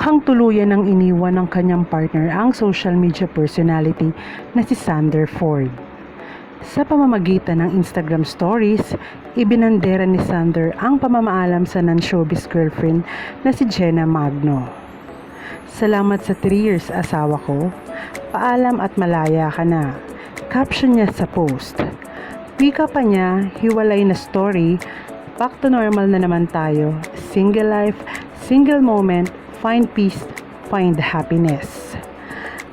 Mukhang tuluyan ng iniwan ng kanyang partner ang social media personality na si Sander Ford. Sa pamamagitan ng Instagram stories, ibinandera ni Sander ang pamamaalam sa non-showbiz girlfriend na si Jenna Magno. Salamat sa 3 years asawa ko. Paalam at malaya ka na. Caption niya sa post. Wika pa niya, hiwalay na story, back to normal na naman tayo. Single life, single moment, find peace, find happiness.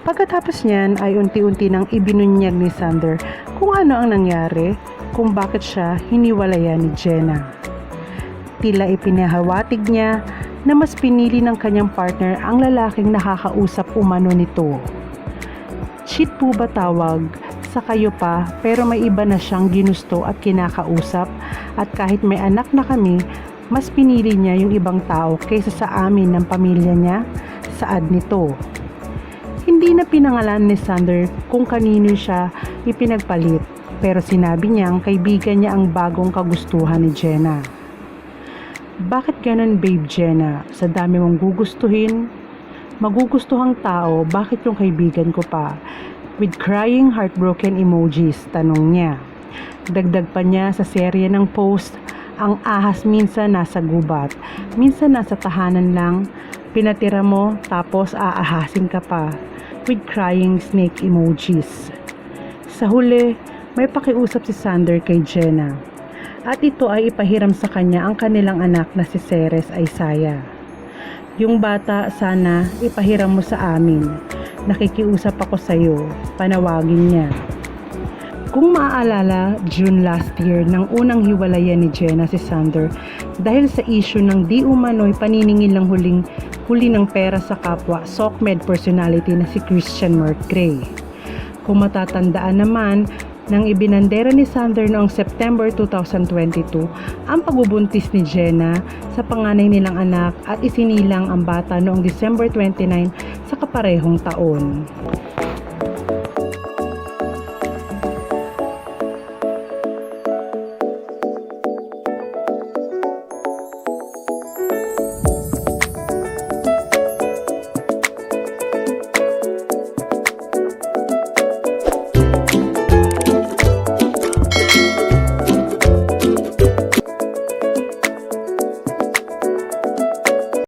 Pagkatapos niyan ay unti-unti nang ibinunyag ni Sander kung ano ang nangyari, kung bakit siya hiniwalayan ni Jenna. Tila ipinahawatig niya na mas pinili ng kanyang partner ang lalaking nakakausap umano nito. Cheat po ba tawag sa kayo pa pero may iba na siyang ginusto at kinakausap, at kahit may anak na kami, mas pinili niya yung ibang tao kaysa sa amin ng pamilya niya? Saad nito. Hindi na pinangalan ni Sander kung kanino siya ipinagpalit, pero sinabi niyang kaibigan niya ang bagong kagustuhan ni Jenna. Bakit ganun, babe Jenna? Sa dami mong gugustuhin, magugustuhang tao, bakit yung kaibigan ko pa? With crying heartbroken emojis, tanong niya. Dagdag pa niya sa serye ng post, ang ahas minsan nasa gubat, minsan nasa tahanan lang, pinatira mo tapos aahasin ka pa. With crying snake emojis. Sa huli, may pakiusap si Sander kay Jenna. At ito ay ipahiram sa kanya ang kanilang anak na si Ceres Isaiah. Yung bata, sana ipahiram mo sa amin. Nakikiusap ako sa iyo, panawagin niya. Kung maaalala, June last year nang unang hiwalayan ni Jenna si Sander dahil sa issue ng di umano'y paniningil ng huli ng pera sa kapwa SOCMED personality na si Christian Mark Gray. Kung matatandaan naman, nang ibinandera ni Sander noong September 2022 ang pagbubuntis ni Jenna sa panganay nilang anak at isinilang ang bata noong December 29 sa kaparehong taon.